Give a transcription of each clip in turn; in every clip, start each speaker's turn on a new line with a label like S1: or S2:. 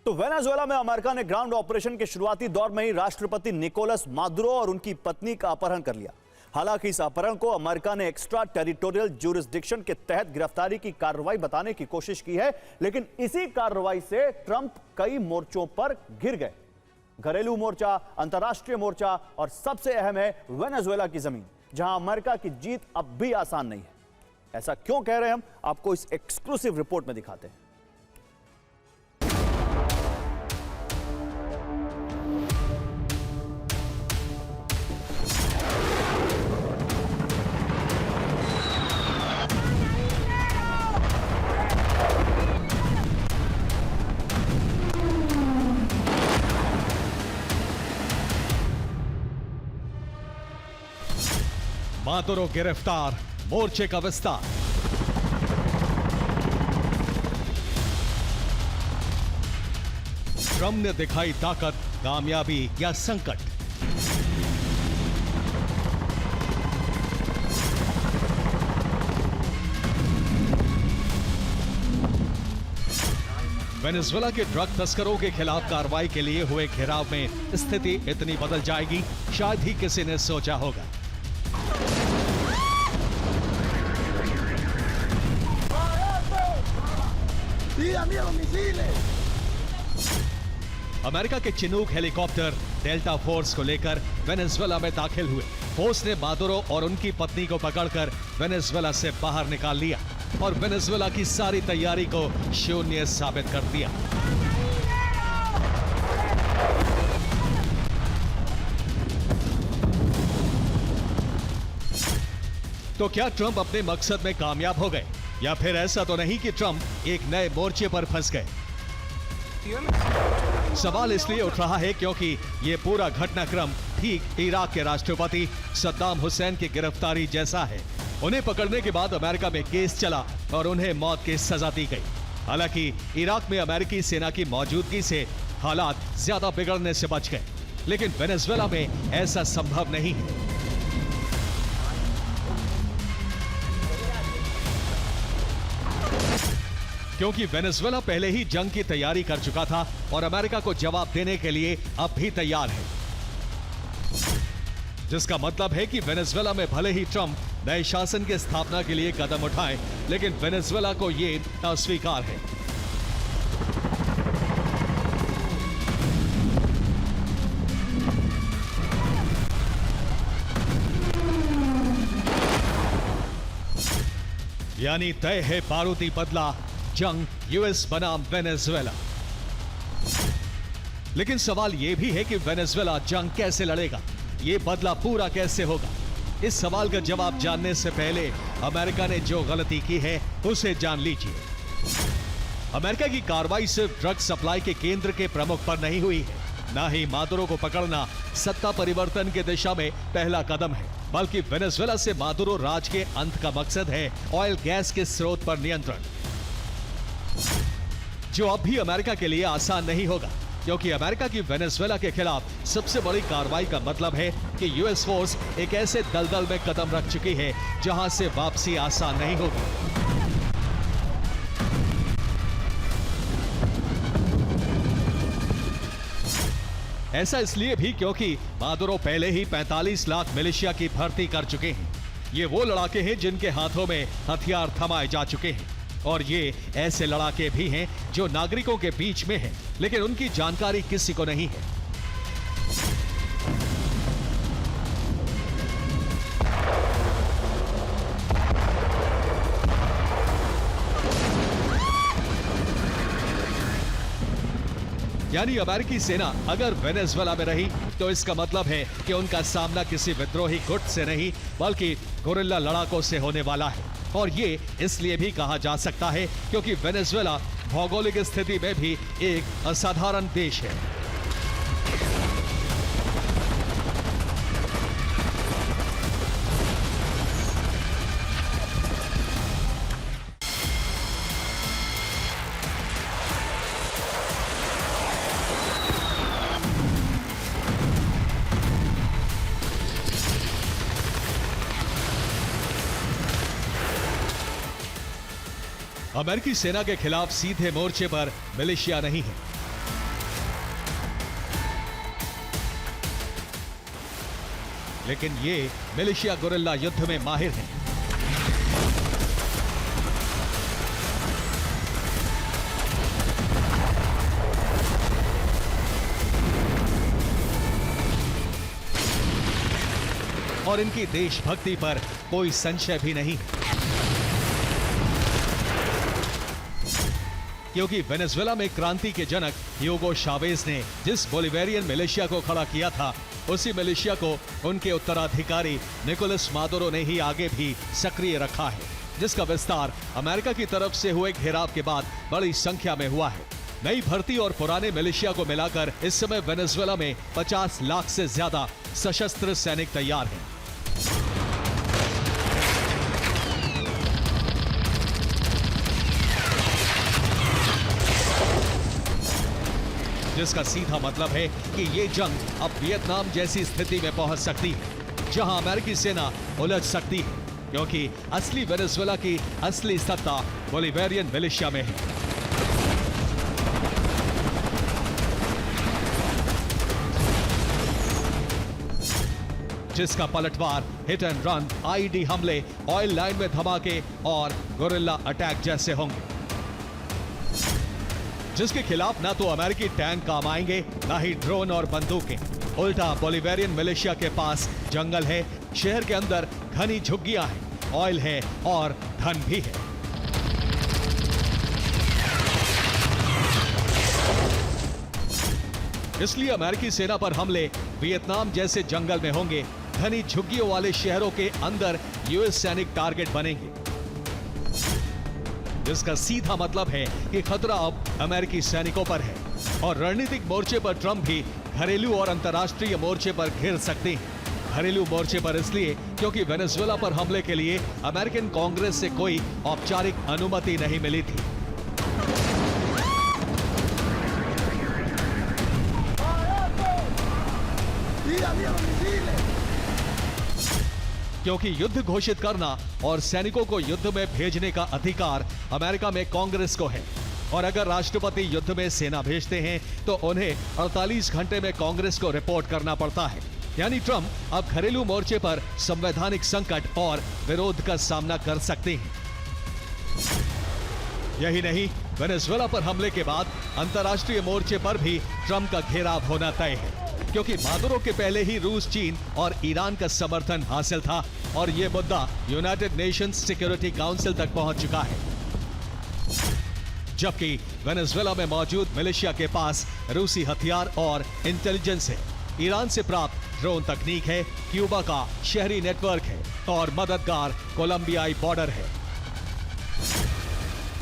S1: तो वेनेजुएला में अमेरिका ने ग्राउंड ऑपरेशन के शुरुआती दौर में ही राष्ट्रपति निकोलस मादुरो और उनकी पत्नी का अपहरण कर लिया। हालांकि इस अपहरण को अमेरिका ने एक्स्ट्रा टेरिटोरियल ज्यूरिसडिक्शन के तहत गिरफ्तारी की कार्रवाई बताने की कोशिश की है, लेकिन इसी कार्रवाई से ट्रंप कई मोर्चों पर घिर गए। घरेलू मोर्चा, अंतर्राष्ट्रीय मोर्चा और सबसे अहम है वेनेजुएला की जमीन, जहां अमेरिका की जीत अब भी आसान नहीं है। ऐसा क्यों कह रहे हैं हम, आपको इस एक्सक्लूसिव रिपोर्ट में दिखाते हैं।
S2: मादुरो गिरफ्तार, मोर्चे का विस्तार। ट्रंप ने दिखाई ताकत, कामयाबी या संकट। वेनेजुएला के ड्रग तस्करों के खिलाफ कार्रवाई के लिए हुए घेराव में स्थिति इतनी बदल जाएगी, शायद ही किसी ने सोचा होगा। अमेरिका के चिनूक हेलीकॉप्टर डेल्टा फोर्स को लेकर वेनेजुएला में दाखिल हुए। फोर्स ने मादुरो और उनकी पत्नी को पकड़कर वेनेजुएला से बाहर निकाल लिया और वेनेजुएला की सारी तैयारी को शून्य साबित कर दिया। तो क्या ट्रंप अपने मकसद में कामयाब हो गए, या फिर ऐसा तो नहीं कि ट्रंप एक नए मोर्चे पर फंस गए? सवाल इसलिए उठ रहा है क्योंकि यह पूरा घटनाक्रम ठीक इराक के राष्ट्रपति सद्दाम हुसैन की गिरफ्तारी जैसा है। उन्हें पकड़ने के बाद अमेरिका में केस चला और उन्हें मौत की सजा दी गई। हालांकि इराक में अमेरिकी सेना की मौजूदगी से हालात ज्यादा बिगड़ने से बच गए, लेकिन वेनेजुएला में ऐसा संभव नहीं है। क्योंकि वेनेजुएला पहले ही जंग की तैयारी कर चुका था और अमेरिका को जवाब देने के लिए अब भी तैयार है, जिसका मतलब है कि वेनेजुएला में भले ही ट्रंप नए शासन की स्थापना के लिए कदम उठाए, लेकिन वेनेजुएला को यह अस्वीकार है। यानी तय है बारूदी बदला, जंग यूएस बनाम वेनेजुएला। लेकिन सवाल यह भी है कि वेनेजुएला जंग कैसे लड़ेगा, यह बदला पूरा कैसे होगा? इस सवाल का जवाब जानने से पहले अमेरिका ने जो गलती की है उसे जान लीजिए। अमेरिका की कार्रवाई सिर्फ ड्रग सप्लाई के केंद्र के प्रमुख पर नहीं हुई है, ना ही मादुरो को पकड़ना सत्ता परिवर्तन की दिशा में पहला कदम है, बल्कि वेनेजुएला से मादुरो राज के अंत का मकसद है ऑयल गैस के स्रोत पर नियंत्रण, जो अब भी अमेरिका के लिए आसान नहीं होगा, क्योंकि अमेरिका की वेनेजुएला के खिलाफ सबसे बड़ी कार्रवाई का मतलब है कि यूएस फोर्स एक ऐसे दलदल में कदम रख चुकी है जहां से वापसी आसान नहीं होगी। ऐसा इसलिए भी क्योंकि मादुरो पहले ही 45 लाख मिलिशिया की भर्ती कर चुके हैं। ये वो लड़ाके हैं जिनके हाथों में हथियार थमाए जा चुके हैं, और ये ऐसे लड़ाके भी हैं जो नागरिकों के बीच में हैं, लेकिन उनकी जानकारी किसी को नहीं है। यानी अमेरिकी सेना अगर वेनेजुएला में रही तो इसका मतलब है कि उनका सामना किसी विद्रोही गुट से नहीं, बल्कि गुरिल्ला लड़ाकों से होने वाला है। और ये इसलिए भी कहा जा सकता है क्योंकि वेनेजुएला भौगोलिक स्थिति में भी एक असाधारण देश है। अमेरिकी सेना के खिलाफ सीधे मोर्चे पर मिलिशिया नहीं है। लेकिन ये मिलिशिया गुरिल्ला युद्ध में माहिर हैं। और इनकी देशभक्ति पर कोई संशय भी नहीं, क्योंकि वेनेजुएला में क्रांति के जनक ह्यूगो चावेज ने जिस बोलिवेरियन मिलिशिया को खड़ा किया था, उसी मिलिशिया को उनके उत्तराधिकारी निकोलस मादुरो ने ही आगे भी सक्रिय रखा है, जिसका विस्तार अमेरिका की तरफ से हुए घेराव के बाद बड़ी संख्या में हुआ है। नई भर्ती और पुराने मिलिशिया को मिलाकर इस समय वेनेजुएला में 50 लाख से ज्यादा सशस्त्र सैनिक तैयार हैं। जिसका सीधा मतलब है कि ये जंग अब वियतनाम जैसी स्थिति में पहुंच सकती है, जहां अमेरिकी सेना उलझ सकती है, क्योंकि असली वेनेजुएला की असली सत्ता बोलिवेरियन मिलिशिया में है। जिसका पलटवार हिट एंड रन, आईडी हमले, ऑयल लाइन में धमाके और गुरिल्ला अटैक जैसे होंगे, जिसके खिलाफ ना तो अमेरिकी टैंक काम आएंगे, ना ही ड्रोन और बंदूकें। उल्टा बोलिवेरियन मिलिशिया के पास जंगल है, शहर के अंदर घनी झुग्गियां हैं, ऑयल है और धन भी है। इसलिए अमेरिकी सेना पर हमले वियतनाम जैसे जंगल में होंगे, घनी झुग्गियों वाले शहरों के अंदर यूएस सैनिक टारगेट बनेंगे, जिसका सीधा मतलब है कि खतरा अब अमेरिकी सैनिकों पर है। और रणनीतिक मोर्चे पर ट्रंप भी घरेलू और अंतर्राष्ट्रीय मोर्चे पर घिर सकते हैं। घरेलू मोर्चे पर इसलिए क्योंकि वेनेजुएला पर हमले के लिए अमेरिकन कांग्रेस से कोई औपचारिक अनुमति नहीं मिली थी। क्योंकि युद्ध घोषित करना और सैनिकों को युद्ध में भेजने का अधिकार अमेरिका में कांग्रेस को है, और अगर राष्ट्रपति युद्ध में सेना भेजते हैं तो उन्हें 48 घंटे में कांग्रेस को रिपोर्ट करना पड़ता है। यानी ट्रंप अब घरेलू मोर्चे पर संवैधानिक संकट और विरोध का सामना कर सकते हैं। यही नहीं, वेनेजुएला पर हमले के बाद अंतर्राष्ट्रीय मोर्चे पर भी ट्रंप का घेराव होना तय है, क्योंकि मादुरो के पहले ही रूस, चीन और ईरान का समर्थन हासिल था और यह मुद्दा यूनाइटेड नेशंस सिक्योरिटी काउंसिल तक पहुंच चुका है। जबकि वेनेजुएला में मौजूद मिलिशिया के पास रूसी हथियार और इंटेलिजेंस है, ईरान से प्राप्त ड्रोन तकनीक है, क्यूबा का शहरी नेटवर्क है और मददगार कोलंबियाई बॉर्डर है,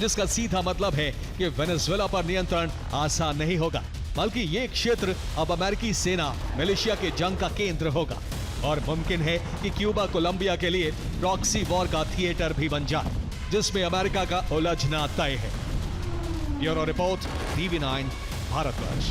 S2: जिसका सीधा मतलब है कि वेनेजुएला पर नियंत्रण आसान नहीं होगा, बल्कि ये क्षेत्र अब अमेरिकी सेना मिलिशिया के जंग का केंद्र होगा और मुमकिन है कि क्यूबा कोलंबिया के लिए प्रॉक्सी वॉर का थिएटर भी बन जाए, जिसमें अमेरिका का उलझना तय है। Bureau report, TV9, Bharatvarsh.